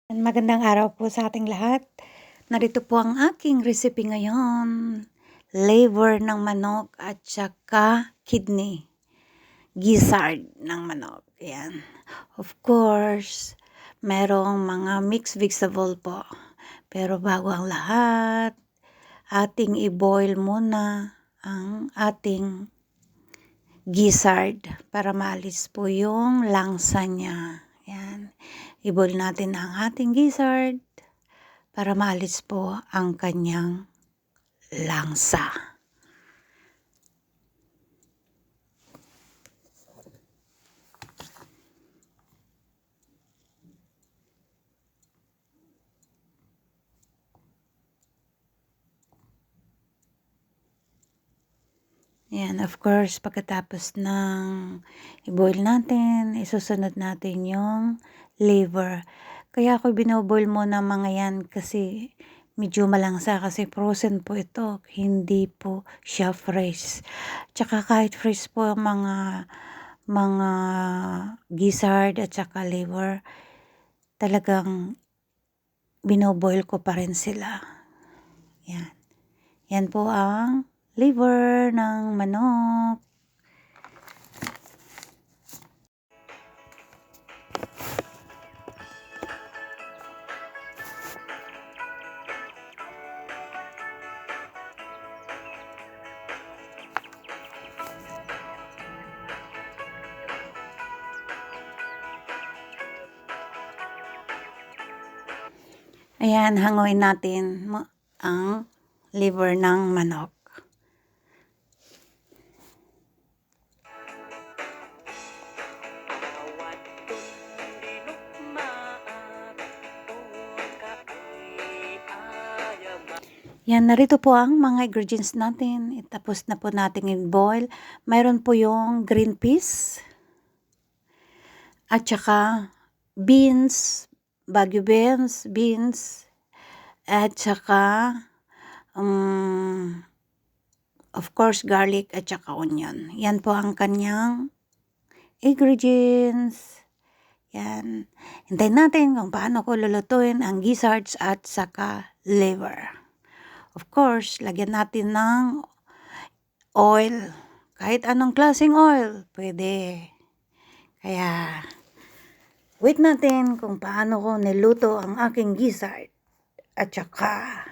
Magandang araw po sa ating lahat. Narito po ang aking recipe ngayon. Liver ng manok at saka kidney. Gizzard ng manok. Ayan. Of course, merong mga mixed vegetable po. Pero bago ang lahat, ating i-boil muna ang ating gizzard para maalis po yung langsa niya. Ayan. I-boil natin ang ating gizzard para maalis po ang kanyang langsa. Ayan, of course, pagkatapos ng i-boil natin, isusunod natin yung liver. Kaya ako binoboil muna mga yan kasi medyo malangsa kasi frozen po ito. Hindi po siya fresh. Tsaka kahit fresh po ang mga gizzard at saka liver, talagang binoboil ko pa rin sila. Yan. Yan po ang liver ng manok. Ayan, hanguin natin ang liver ng manok. Yan, narito po ang mga ingredients natin. Tapos na po natin i-boil. Mayroon po yung green peas at saka beans, Baguio beans, at saka of course garlic at saka onion. Yan po ang kanyang ingredients. Yan. Hintayin natin kung paano ko lulutuin ang gizzards at saka liver. Of course, lagyan natin ng oil. Kahit anong klaseng oil, pwede. Kaya, wait natin kung paano ko niluto ang aking gizzard at saka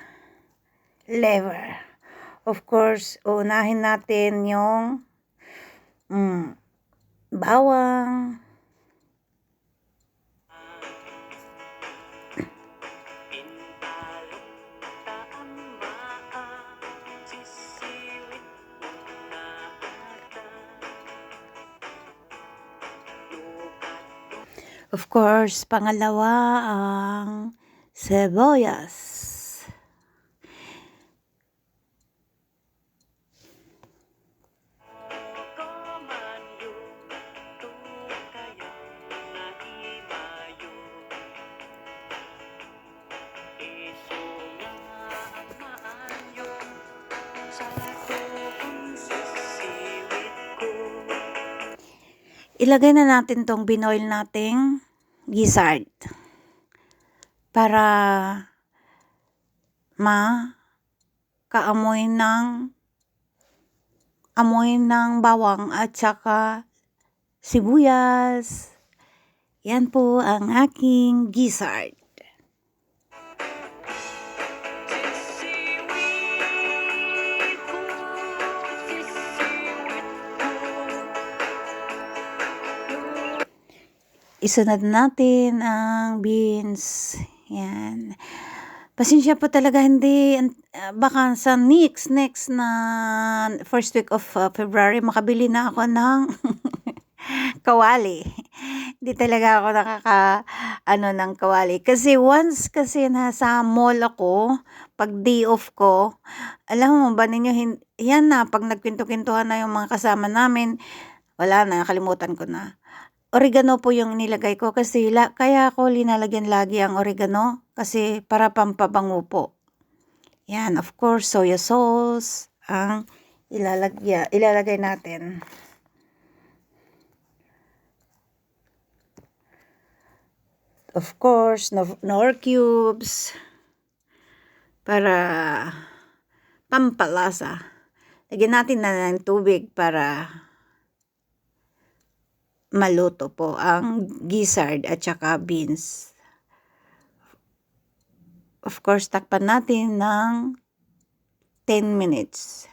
liver. Of course, unahin natin yung bawang, of course, pangalawa ang sibuyas. Ilagay na natin tong binoil nating gizzard para makaamoy ng bawang at saka sibuyas. Yan po ang aking gizzard. Isunod natin ang beans. Yan. Pasensya po talaga, hindi, baka sa next na first week of February, makabili na ako ng kawali. Hindi talaga ako ng kawali. Kasi once kasi nasa mall ako, pag day off ko, alam mo ba ninyo, yan na, pag nagkwento-kwentuhan na yung mga kasama namin, wala na, nakalimutan ko na. Oregano po yung nilagay ko kasi kaya ako linalagyan lagi ang oregano kasi para pampabango po. Yan, of course, soya sauce ang ilalagay natin. of course, nor cubes para pampalasa. Lagyan natin na ng tubig para maluto po ang gizzard at saka beans. Of course, takpan natin ng 10 minutes.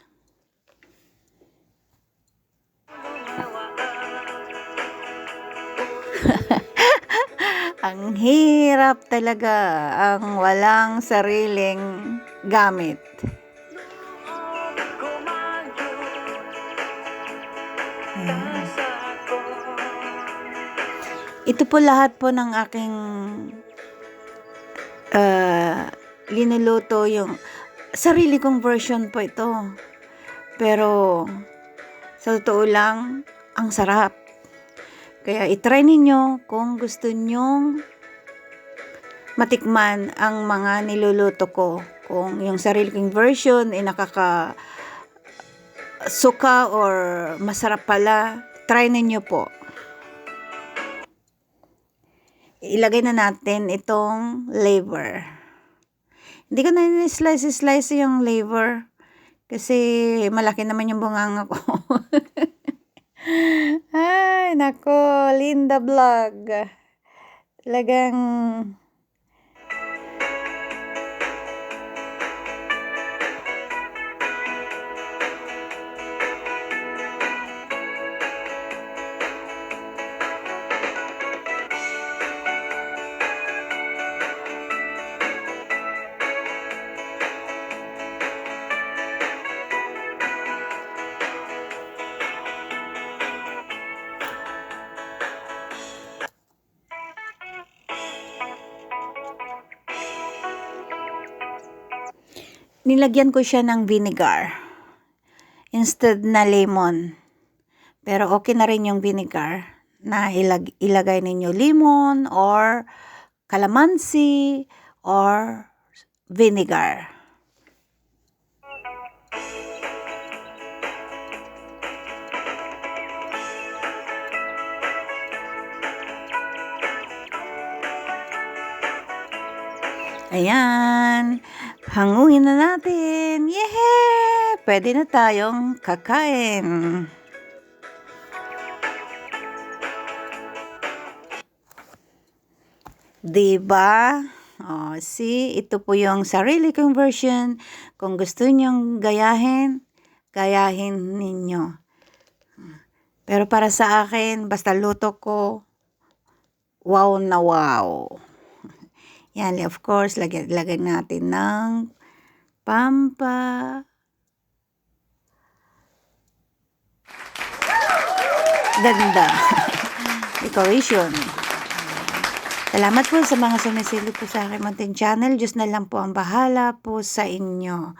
Ang hirap talaga ang walang sariling gamit. Ayan. Ito po lahat po ng aking linuluto, yung sarili kong version po ito. Pero sa totoo lang, ang sarap. Kaya itry ninyo kung gusto nyong matikman ang mga niluluto ko. Kung yung sarili kong version ay nakakasuka or masarap pala, try ninyo po. Ilagay na natin itong liver. Hindi ko na slice yung liver kasi malaki naman yung bunganga ko. Ay, nako, Linda Vlog. Talagang nilagyan ko siya ng vinegar instead na lemon. Pero okay na rin yung vinegar na ilagay ninyo lemon or calamansi or vinegar. Ayan, hanguin na natin. Yehey! Pwede na tayong kakain. Diba? Oh, see, ito po yung sarili kong version. Kung gusto nyong gayahin, gayahin ninyo. Pero para sa akin, basta luto ko, wow na wow. Yan, of course, lagyan natin ng ganda decoration. Salamat po sa mga sumisilip po sa aking munting channel. Diyos na lang po ang bahala po sa inyo.